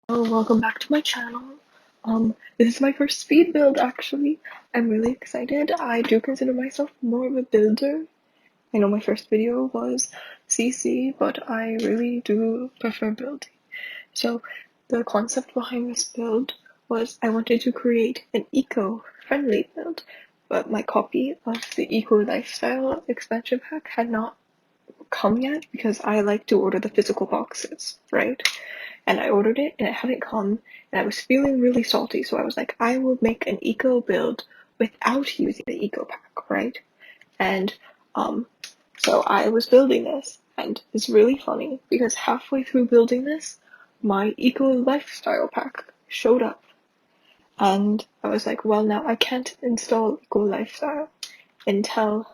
Oh, welcome back to my channel. This is my first speed build actually. I'm really excited. I do consider myself more of a builder. I know my first video was CC, but I really do prefer building. So the concept behind this build was I wanted to create an eco-friendly build, but my copy of the Eco Lifestyle expansion pack had not come yet because I like to order the physical boxes, right? And I ordered it and it hadn't come and I was feeling really salty, so I was like, I will make an eco build without using the eco pack, right? And so I was building this, and it's really funny because halfway through building this, my eco lifestyle pack showed up, and I was like, well, now I can't install eco lifestyle until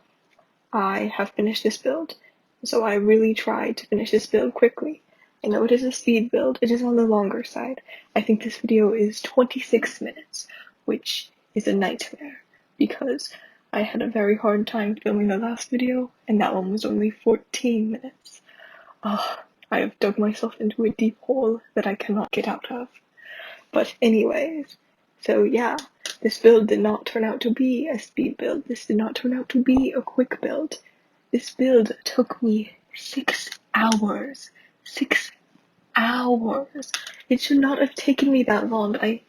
I have finished this build. So I really tried to finish this build quickly. I know it is a speed build, it is on the longer side. I think this video is 26 minutes, which is a nightmare because I had a very hard time filming the last video and that one was only 14 minutes. Oh, I have dug myself into a deep hole that I cannot get out of. But anyways, so yeah, this build did not turn out to be a speed build. This did not turn out to be a quick build. This build took me 6 hours. 6 hours. It should not have taken me that long, but I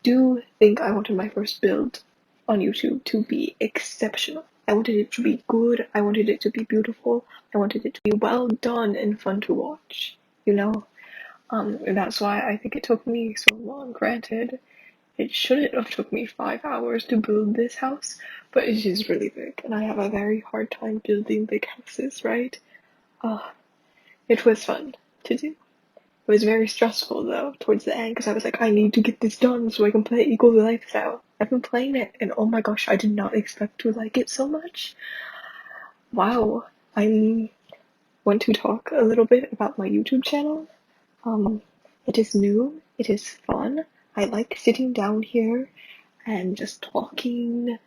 do think I wanted my first build on YouTube to be exceptional. I wanted it to be good, I wanted it to be beautiful, I wanted it to be well done and fun to watch, you know? And that's why I think it took me so long. Granted, it shouldn't have took me 5 hours to build this house, but it is really big, and I have a very hard time building big houses, right? It was fun to do. It was very stressful though towards the end because I was like, I need to get this done so I can play Eco Lifestyle. I've been playing it, and oh my gosh, I did not expect to like it so much. Wow, I want to talk a little bit about my YouTube channel. It is new, it is fun. I like sitting down here and just talking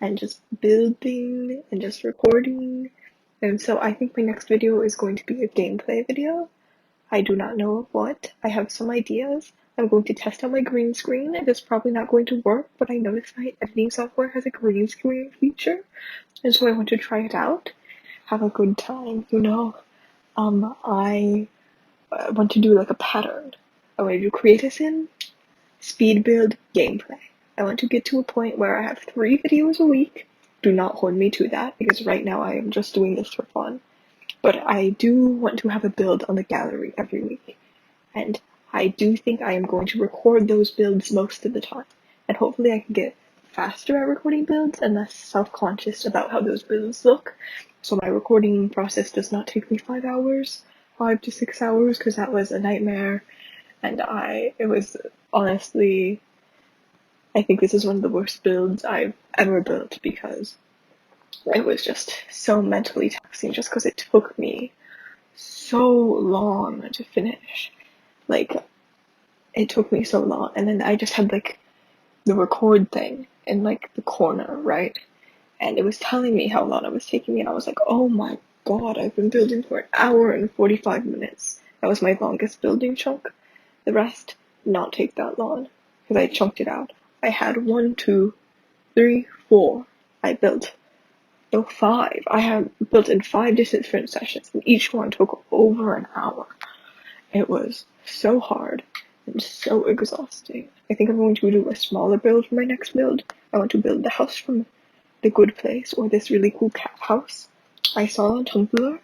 and just building and just recording. And so I think my next video is going to be a gameplay video. I do not know what. I have some ideas. I'm going to test out my green screen. It is probably not going to work, but I noticed my editing software has a green screen feature, and so I want to try it out. Have a good time, you know. I want to do like a pattern. I want to do create a sim, speed build, gameplay. I want to get to a point where I have 3 videos a week. Do not hold me to that because right now I am just doing this for fun. But I do want to have a build on the gallery every week. And I do think I am going to record those builds most of the time. And hopefully I can get faster at recording builds and less self-conscious about how those builds look. So my recording process does not take me 5 hours, 5 to 6 hours, because that was a nightmare. And it was honestly, I think this is one of the worst builds I've ever built because it was just so mentally taxing just because it took me so long to finish. Like, it took me so long, and then I just had like the record thing in like the corner, right? And it was telling me how long it was taking me, and I was like, oh my god, I've been building for an hour and 45 minutes. That was my longest building chunk. The rest did not take that long because I chunked it out. I had 1, 2, 3, 4. I built. No, 5. I had built in 5 different sessions, and each one took over an hour. It was so hard and so exhausting. I think I'm going to do a smaller build for my next build. I want to build the house from The Good Place, or this really cool cat house I saw on Tumblr.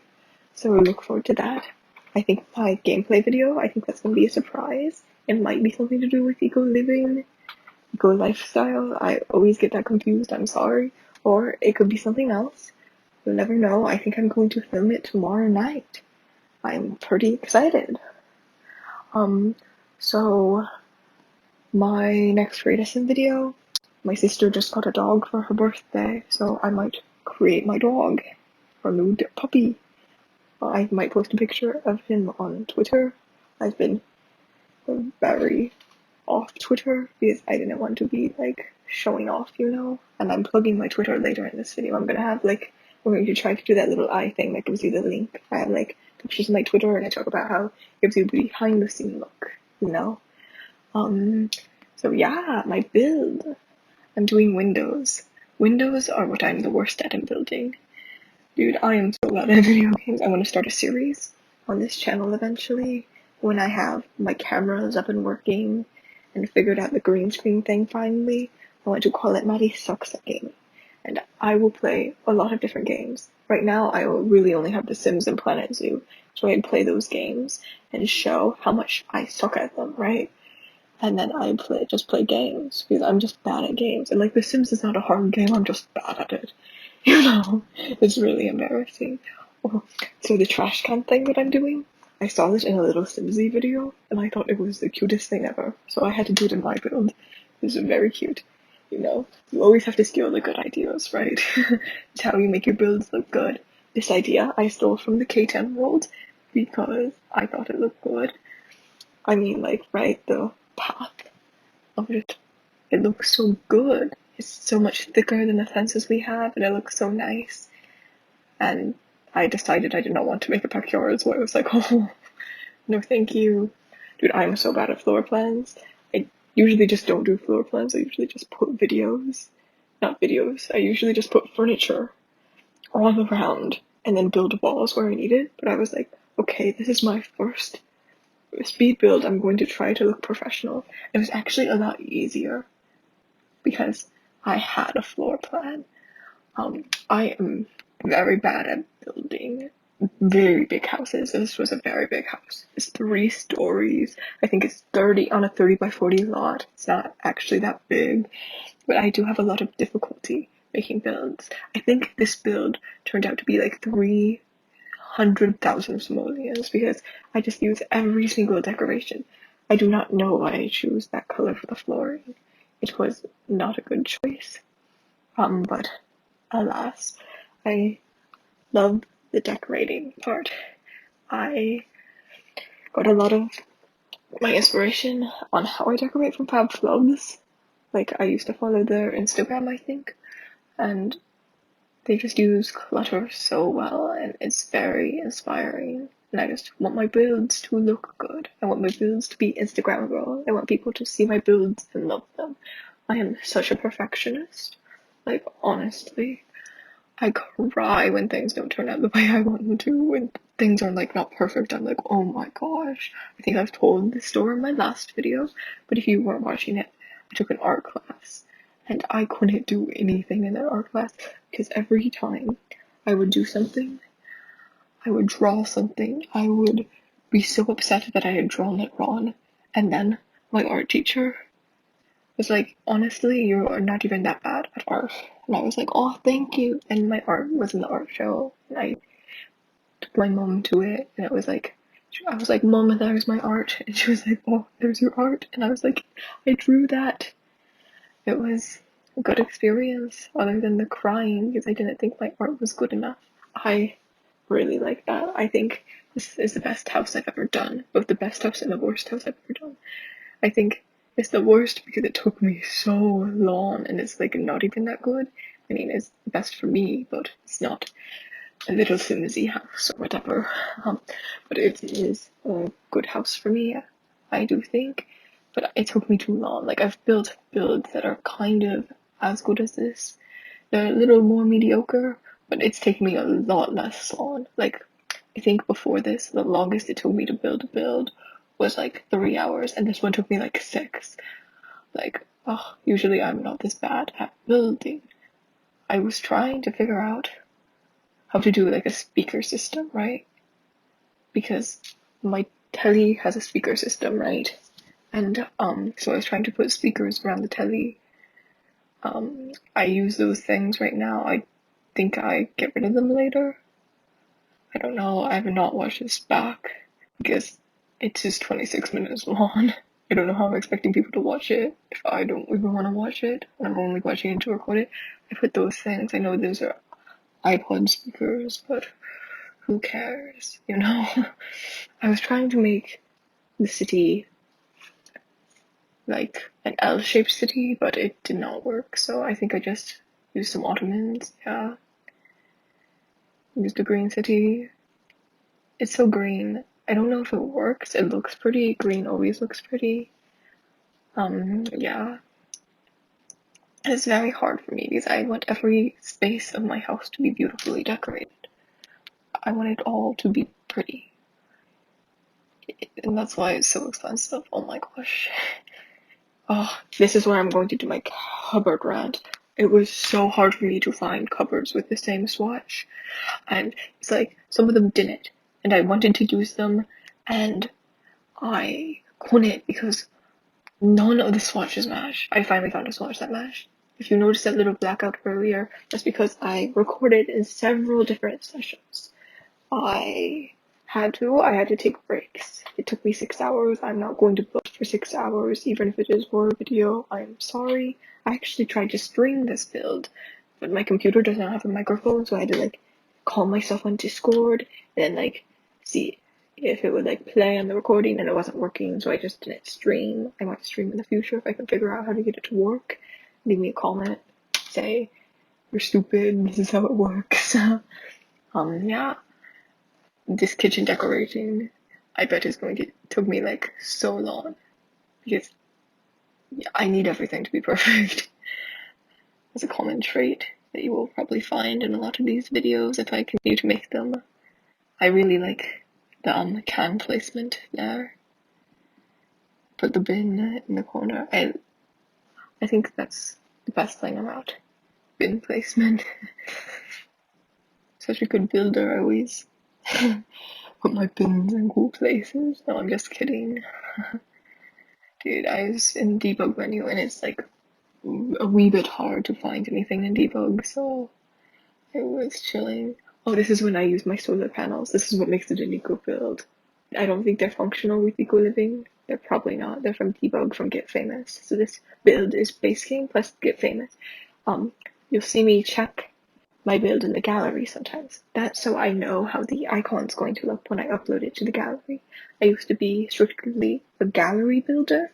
So I look forward to that. I think my gameplay video, I think that's going to be a surprise. It might be something to do with eco living, eco lifestyle. I always get that confused, I'm sorry. Or it could be something else. You'll never know. I think I'm going to film it tomorrow night. I'm pretty excited. So my next Create video, my sister just got a dog for her birthday, so I might create my dog, our new puppy. I might post a picture of him on Twitter. I've been very off Twitter because I didn't want to be like showing off, you know. And I'm plugging my Twitter later in this video. I'm going to try to do that little eye thing that gives you the link. I have like pictures of my Twitter, and I talk about how it gives you a behind the scene look. you know? So yeah, my build. I'm doing windows. Windows are what I'm the worst at in building. Dude, I am so bad at video games. I want to start a series on this channel eventually when I have my cameras up and working and figured out the green screen thing finally. I want to call it Maddie Sucks at Gaming. And I will play a lot of different games. Right now, I really only have The Sims and Planet Zoo, so I'd play those games and show how much I suck at them, right? And then I just play games because I'm just bad at games. And like The Sims is not a hard game, I'm just bad at it. You know, it's really embarrassing. Oh, so the trash can thing that I'm doing, I saw this in a little Simsy video and I thought it was the cutest thing ever. So I had to do it in my build. It's very cute. You know, you always have to steal the good ideas, right? It's how you make your builds look good. This idea I stole from the K10 world because I thought it looked good. I mean, like, right, the path of it. It looks so good. It's so much thicker than the fences we have, and it looks so nice. And I decided I did not want to make a backyard, so I was like, oh, no thank you. Dude, I'm so bad at floor plans. I usually just don't do floor plans, I usually just put videos. Not videos, I usually just put furniture all around and then build walls where I need it. But I was like, okay, this is my first speed build. I'm going to try to look professional. It was actually a lot easier because I had a floor plan. I am very bad at building very big houses. This was a very big house. It's 3 stories. I think it's 30 on a 30 by 40 lot. It's not actually that big, but I do have a lot of difficulty making builds. I think this build turned out to be like 300,000 simoleons because I just use every single decoration. I do not know why I choose that color for the flooring. It was not a good choice. But alas, I love the decorating part. I got a lot of my inspiration on how I decorate from Fab Flubs. Like, I used to follow their Instagram, I think, and they just use clutter so well, and it's very inspiring. And I just want my builds to look good. I want my builds to be Instagrammable. I want people to see my builds and love them. I am such a perfectionist. Like, honestly. I cry when things don't turn out the way I want them to. When things are like not perfect, I'm like, oh my gosh. I think I've told this story in my last video, but if you weren't watching it, I took an art class and I couldn't do anything in that art class because every time I would do something, I would draw something, I would be so upset that I had drawn it wrong. And then my art teacher was like, honestly, you are not even that bad at art. And I was like, oh, thank you. And my art was in the art show. And I took my mom to it. And it was like, I was like, Mom, there's my art. And she was like, oh, there's your art. And I was like, I drew that. It was a good experience, other than the crying, because I didn't think my art was good enough. I really like that. I think this is the best house I've ever done. Both the best house and the worst house I've ever done. I think it's the worst because it took me so long and it's like not even that good. I mean, it's best for me, but it's not a little flimsy house or whatever. But it is a good house for me, I do think. But it took me too long. Like, I've built builds that are kind of as good as this. They're a little more mediocre, but it's taken me a lot less long. Like, I think before this, the longest it took me to build a build was like 3 hours, and this one took me like 6. Like, oh, usually I'm not this bad at building. I was trying to figure out how to do like a speaker system, right? Because my telly has a speaker system, right? And so I was trying to put speakers around the telly. I use those things right now. I think I get rid of them later. I don't know. I have not watched this back because it's just 26 minutes long. I don't know how I'm expecting people to watch it if I don't even want to watch it and I'm only watching it to record it. I put those things. I know those are iPod speakers, but who cares, you know? I was trying to make the city like an L-shaped city, but it did not work, so I think I just used some ottomans, yeah. Used a green city. It's so green. I don't know if it works. It looks pretty. Green always looks pretty. Yeah. It's very hard for me because I want every space of my house to be beautifully decorated. I want it all to be pretty. And that's why it's so expensive. Oh my gosh. Oh, this is where I'm going to do my cupboard rant. It was so hard for me to find cupboards with the same swatch. And it's like, some of them didn't. And I wanted to use them, and I couldn't because none of the swatches match. I finally found a swatch that matched. If you noticed that little blackout earlier, that's because I recorded in several different sessions. I had to take breaks. It took me 6 hours. I'm not going to build for 6 hours, even if it is for a video. I'm sorry. I actually tried to stream this build, but my computer does not have a microphone, so I had to call myself on Discord and see if it would play on the recording, and it wasn't working, so I just didn't stream. I might stream in the future if I can figure out how to get it to work. Leave me a comment, say you're stupid, this is how it works. Yeah. This kitchen decorating, I bet is going to took me so long because I need everything to be perfect. It's a common trait that you will probably find in a lot of these videos if I continue to make them. I really like the can placement there. Put the bin in the corner. I think that's the best thing about bin placement. Such a good builder, always put my bins in cool places. No, I'm just kidding. Dude, I was in debug menu and it's a wee bit hard to find anything in debug, so I was chilling. Oh, this is when I use my solar panels. This is what makes it an eco build. I don't think they're functional with eco living. They're probably not. They're from debug from Get Famous. So this build is base game plus Get Famous. You'll see me check my build in the gallery sometimes. That's so I know how the icon's going to look when I upload it to the gallery. I used to be strictly a gallery builder.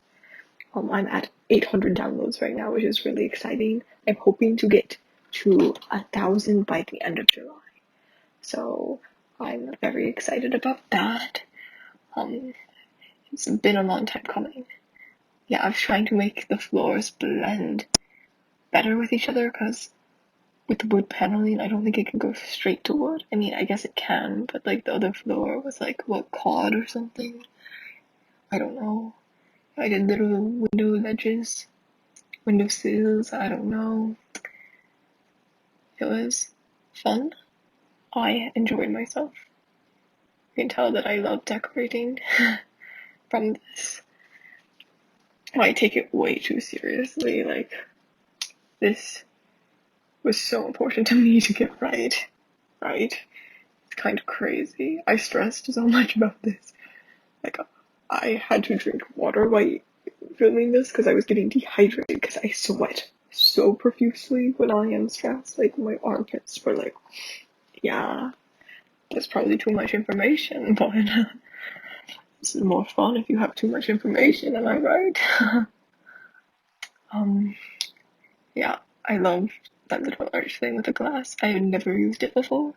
I'm at 800 downloads right now, which is really exciting. I'm hoping to get to 1,000 by the end of July. So I'm very excited about that. It's been a long time coming. Yeah, I was trying to make the floors blend better with each other because with the wood paneling, I don't think it can go straight to wood. I mean, I guess it can, but the other floor was cod or something. I don't know. I did little window ledges, window sills, I don't know. It was fun. I enjoyed myself. You can tell that I love decorating from this. I take it way too seriously. This was so important to me to get right. Right? It's kind of crazy. I stressed so much about this. I had to drink water while filming this because I was getting dehydrated because I sweat so profusely when I am stressed. My armpits were yeah, that's probably too much information, but this is more fun if you have too much information, am I right? Yeah, I love that little arch thing with the glass. I had never used it before.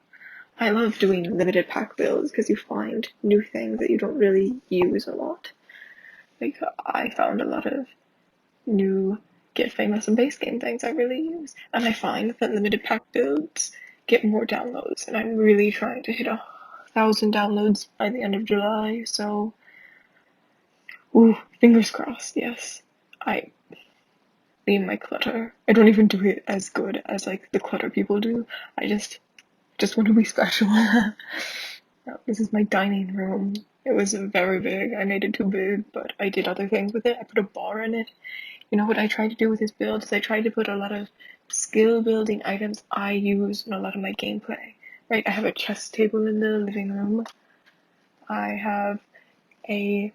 I love doing limited pack builds because you find new things that you don't really use a lot. I found a lot of new Get Famous and base game things I really use, and I find that limited pack builds get more downloads, and I'm really trying to hit 1,000 downloads by the end of July, so ooh, fingers crossed, yes. I name my clutter. I don't even do it as good as the clutter people do. I just want to be special. This is my dining room. It was very big. I made it too big, but I did other things with it. I put a bar in it. You know what I tried to do with this build is I tried to put a lot of skill building items I use in a lot of my gameplay. Right, I have a chess table in the living room. I have a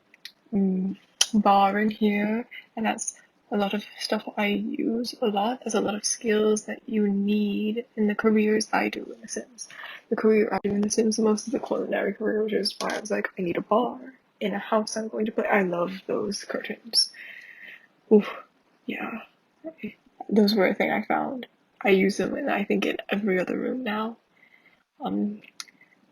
bar in here, and that's a lot of stuff I use a lot. There's a lot of skills that you need in the careers I do in The Sims. The career I do in The Sims is most of the culinary career, which is why I was I need a bar in a house I'm going to play. I love those curtains. Oof, yeah. Those were a thing I found. I use them in I think in every other room now.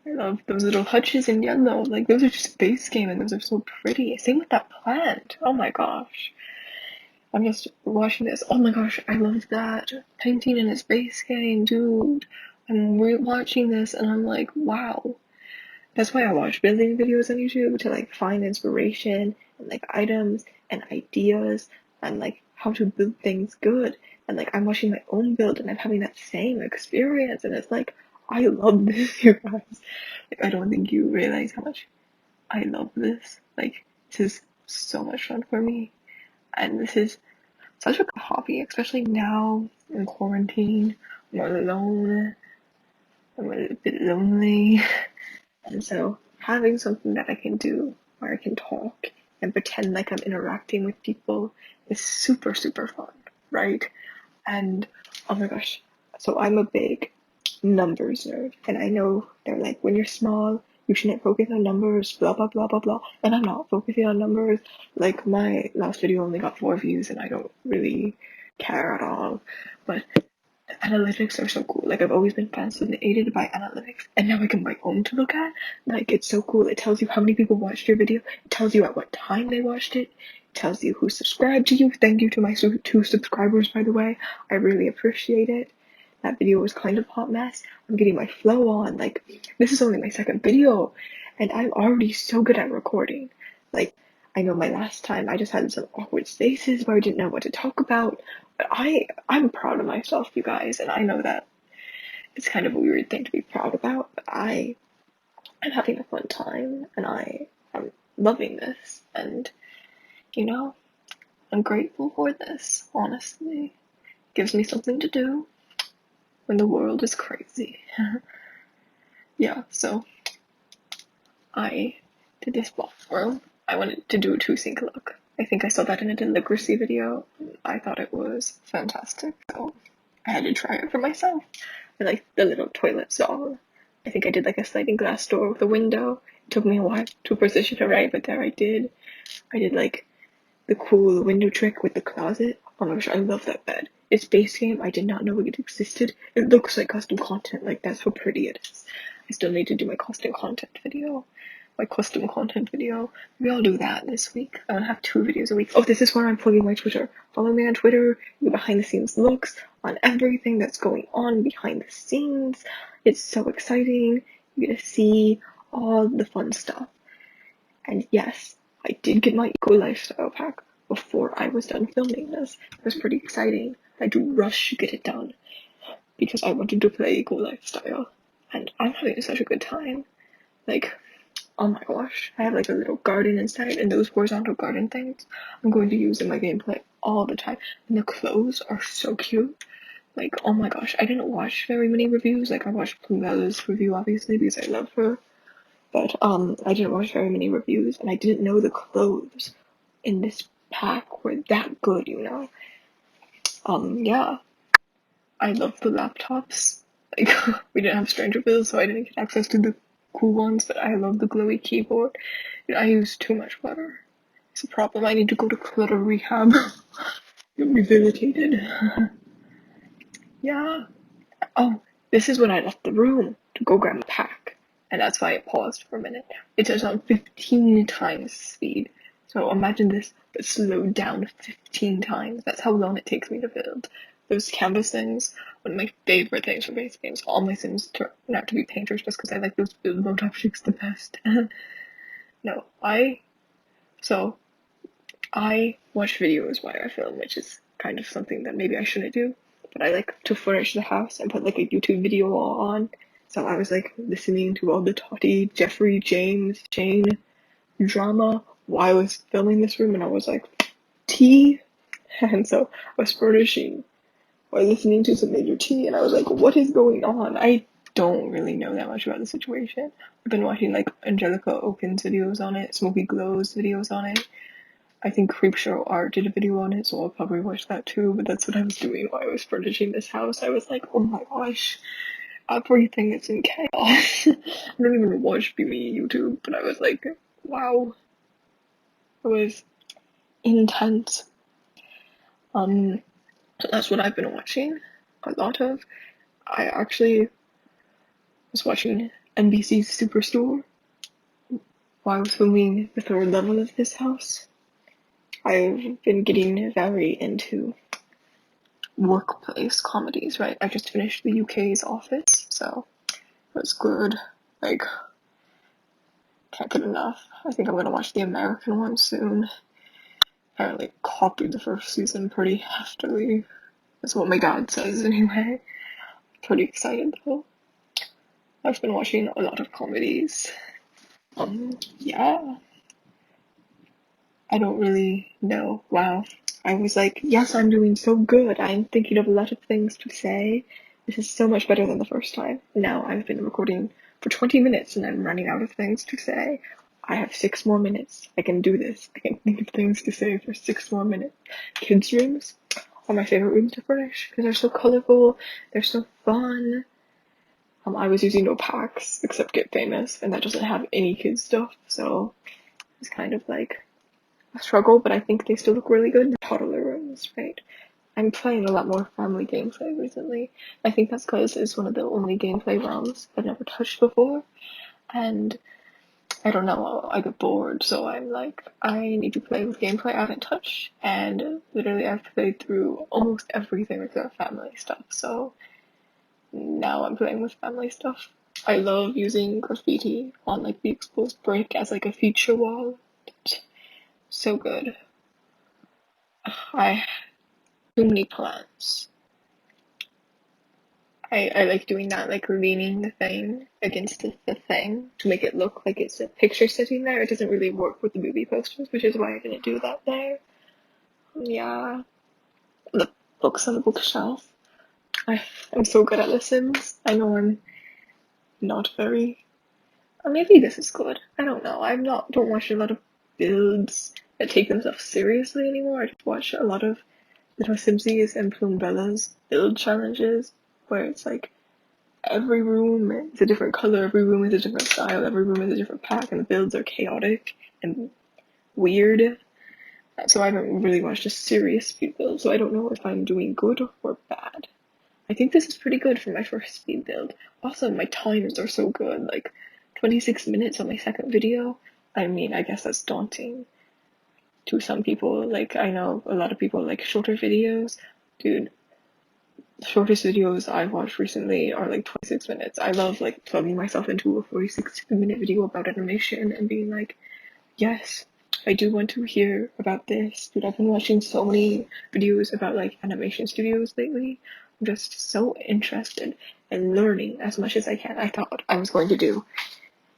I love those little hutches in yellow. Like, those are just base game and those are so pretty. Same with that plant. Oh my gosh. I'm just watching this. Oh my gosh, I love that painting in its base game, dude. I'm watching this and I'm like, wow. That's why I watch building videos on YouTube, to like find inspiration and like items and ideas and like how to build things good. And like I'm watching my own build and I'm having that same experience and it's like, I love this, you guys. Like, I don't think you realize how much I love this. Like, this is so much fun for me. And this is such a good hobby, especially now in quarantine. I'm all alone. I'm a little bit lonely. And so having something that I can do where I can talk and pretend like I'm interacting with people is super, super fun, right? And oh my gosh, so I'm a big numbers nerd, and I know they're like, when you're small, you shouldn't focus on numbers, blah blah blah blah blah. And I'm not focusing on numbers. Like, my last video only got 4 views, and I don't really care at all. But analytics are so cool. Like, I've always been fascinated by analytics, and now I can my own to look at. Like, it's so cool. It tells you how many people watched your video. It tells you at what time they watched it. It tells you who subscribed to you. Thank you to my 2 subscribers, by the way. I really appreciate it. That video was kind of a hot mess. I'm getting my flow on. Like, this is only my second video, and I'm already so good at recording. Like, I know my last time I just had some awkward spaces where I didn't know what to talk about. But I'm proud of myself, you guys, and I know that it's kind of a weird thing to be proud about, but I'm having a fun time, and I'm loving this, and you know, I'm grateful for this, honestly. It gives me something to do when the world is crazy. Yeah, so I did this bathroom. I wanted to do a 2-sink look. I think I saw that in a delicacy video. I thought it was fantastic, so I had to try it for myself. I like the little toilet stall. I think I did like a sliding glass door with a window. It took me a while to position it right, but there I did. I did like the cool window trick with the closet. Oh my gosh, I love that bed. It's base game. I did not know it existed. It looks like custom content. Like, that's how pretty it is. I still need to do my custom content video. Maybe I'll do that this week. I want to have 2 videos a week. Oh, this is where I'm plugging my Twitter. Follow me on Twitter. You behind the scenes looks on everything that's going on behind the scenes. It's so exciting. You get to see all the fun stuff. And yes, I did get my Eco Lifestyle pack before I was done filming this. It was pretty exciting. I had to rush to get it done because I wanted to play Eco Lifestyle. And I'm having such a good time. Like, oh my gosh, I have like a little garden inside, and those horizontal garden things I'm going to use in my gameplay all the time. And the clothes are so cute. Like, oh my gosh, I didn't watch very many reviews. Like, I watched Plumella's review, obviously, because I love her. But I didn't watch very many reviews, and I didn't know the clothes in this pack were that good, you know? Yeah. I love the laptops. Like, we didn't have Stranger Bills, so I didn't get access to the cool ones, but I love the glowy keyboard. I use too much clutter. It's a problem. I need to go to clutter rehab. Get rehabilitated. Yeah. Oh, this is when I left the room to go grab a pack, and that's why it paused for a minute. It says on 15 times speed. So imagine this, but slowed down 15 times. That's how long it takes me to build. Those canvas things, one of my favorite things for base games. All my sims turn out to be painters just because I like those build mode objects the best. No, I watch videos while I film, which is kind of something that maybe I shouldn't do. But I like to furnish the house and put like a YouTube video on. So I was like listening to all the Toddy, Jeffrey, James, Jane drama while I was filming this room, and I was like, tea? And so I was furnishing while listening to some Major T, and I was like, what is going on? I don't really know that much about the situation. I've been watching like Angelica Oken's videos on it, Smokey Glow's videos on it. I think Creepshow Art did a video on it, so I'll probably watch that too, but that's what I was doing while I was furnishing this house. I was like, oh my gosh, everything is in chaos. I don't even watch BB YouTube, but I was like, wow. It was intense. So that's what I've been watching a lot of. I actually was watching NBC's Superstore while I was filming the third level of this house. I've been getting very into workplace comedies, right? I just finished the UK's Office, so it was good. Like, can't get enough. I think I'm gonna watch the American one soon. Apparently copied the first season pretty heftily. That's what my dad says anyway. Pretty excited though. I've been watching a lot of comedies. Yeah. I don't really know. Wow. I was like, yes, I'm doing so good. I'm thinking of a lot of things to say. This is so much better than the first time. Now I've been recording for 20 minutes and I'm running out of things to say. I have 6 more minutes. I can do this. I can think of things to say for 6 more minutes. Kids' rooms are my favorite rooms to furnish because they're so colorful. They're so fun. I was using no packs except Get Famous, and that doesn't have any kids stuff, so it's kind of like a struggle, but I think they still look really good in the toddler rooms, right? I'm playing a lot more family gameplay recently. I think that's because it's one of the only gameplay realms I've never touched before, and I don't know, I get bored, so I'm like, I need to play with gameplay I haven't touched, and literally I've played through almost everything except family stuff, so now I'm playing with family stuff. I love using graffiti on like the exposed brick as like a feature wall. So good. I too many plants. I like doing that, like leaning the thing against the thing to make it look like it's a picture sitting there. It doesn't really work with the movie posters, which is why I didn't do that there. Yeah. The books on the bookshelf. I'm so good at The Sims. I know I'm not very. Or maybe this is good. I don't know. Don't watch a lot of builds that take themselves seriously anymore. I just watch a lot of Little Simsies and Plumbella's build challenges where it's like every room is a different color, every room is a different style, every room is a different pack, and the builds are chaotic and weird. So I haven't really watched a serious speed build, so I don't know if I'm doing good or bad. I think this is pretty good for my first speed build. Also, my times are so good, like 26 minutes on my second video. I mean, I guess that's daunting to some people. Like, I know a lot of people like shorter videos. Dude, the shortest videos I've watched recently are like 26 minutes. I love like plugging myself into a 46-minute video about animation and being like, yes, I do want to hear about this. Dude, I've been watching so many videos about like animation studios lately. I'm just so interested in learning as much as I can. I thought I was going to do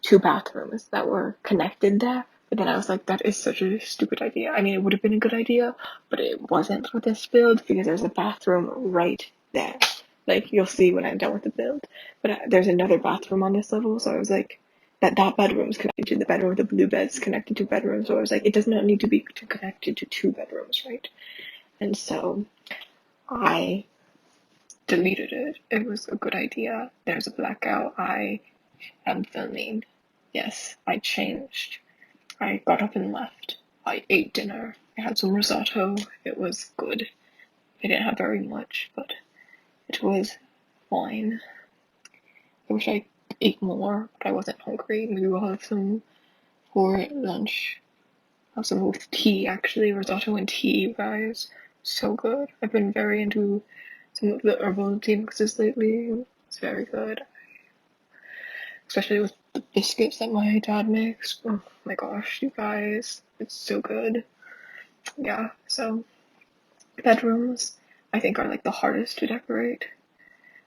2 bathrooms that were connected there, but then I was like, that is such a stupid idea. I mean, it would have been a good idea, but it wasn't with this build because there's a bathroom right there. Like, you'll see when I'm done with the build. But there's another bathroom on this level, so I was like, that bedroom's connected to the bedroom with the blue bed's connected to bedrooms, so I was like, it does not need to be connected to 2 bedrooms, right? And so I deleted it. It was a good idea. There's a blackout. I am filming. Yes, I changed. I got up and left. I ate dinner. I had some risotto. It was good. I didn't have very much, but it was fine. I wish I ate more, but I wasn't hungry. Maybe we'll have some for lunch. Have some with tea, actually. Risotto and tea, you guys. So good. I've been very into some of the herbal tea mixes lately. It's very good. Especially with the biscuits that my dad makes. Oh my gosh, you guys. It's so good. Yeah, so bedrooms, I think, are like the hardest to decorate.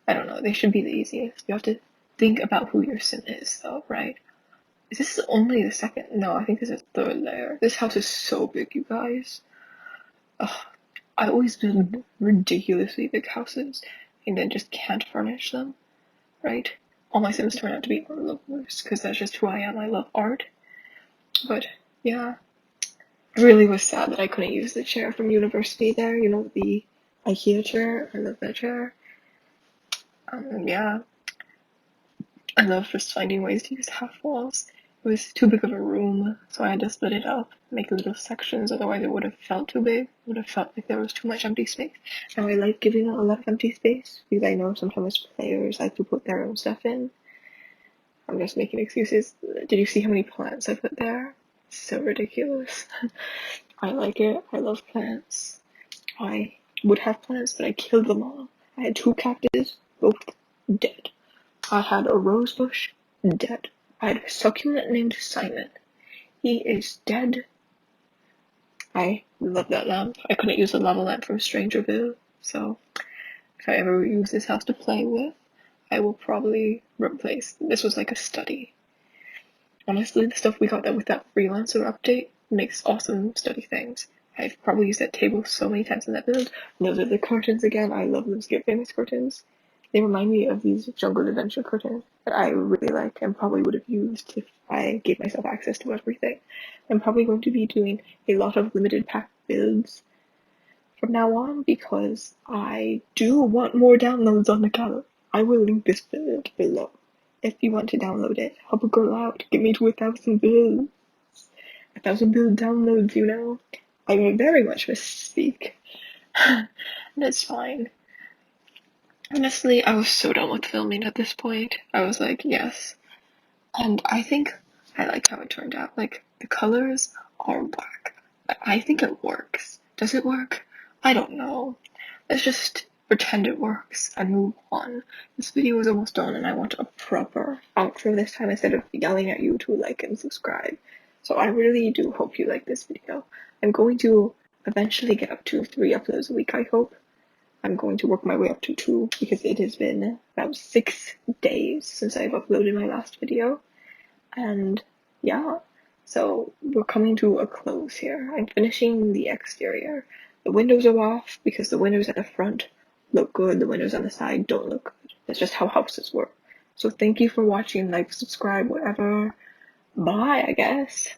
I don't know, they should be the easiest. You have to think about who your sim is, though, right? Is this only the second? No, I think this is third layer. This house is so big, you guys. Ugh, I always build ridiculously big houses and then just can't furnish them, right? All my sims turn out to be art lovers because that's just who I am. I love art. But yeah, it really was sad that I couldn't use the chair from university there. You know, the IKEA chair. I love that chair. Yeah, I love just finding ways to use half walls. It was too big of a room, so I had to split it up, make little sections, otherwise it would have felt too big. It would have felt like there was too much empty space. And I like giving out a lot of empty space, because I know sometimes players like to put their own stuff in. I'm just making excuses. Did you see how many plants I put there? So ridiculous. I like it. I love plants. I would have plants, but I killed them all. I had 2 cactus, both dead. I had a rose bush, dead. I had a succulent named Simon. He is dead. I love that lamp. I couldn't use the lava lamp from Strangerville, so if I ever use this house to play with, I will probably replace. This was like a study. Honestly, the stuff we got that with that freelancer update makes awesome study things. I've probably used that table so many times in that build. And those are the curtains again. I love those Get Famous curtains. They remind me of these Jungle Adventure curtains that I really like and probably would have used if I gave myself access to everything. I'm probably going to be doing a lot of limited pack builds from now on because I do want more downloads on the channel. I will link this build below if you want to download it. Help a girl out. Get me to 1,000 builds. 1,000 build downloads, you know. I very much misspeak. And it's fine. Honestly, I was so done with filming at this point. I was like, yes. And I think I like how it turned out. Like, the colors are whack. I think it works. Does it work? I don't know. Let's just pretend it works and move on. This video is almost done and I want a proper outro this time instead of yelling at you to like and subscribe. So I really do hope you like this video. I'm going to eventually get up to 3 uploads a week, I hope. I'm going to work my way up to 2 because it has been about 6 days since I've uploaded my last video. And yeah, so we're coming to a close here. I'm finishing the exterior. The windows are off because the windows at the front look good, the windows on the side don't look good. That's just how houses work. So thank you for watching, like, subscribe, whatever. Bye, I guess.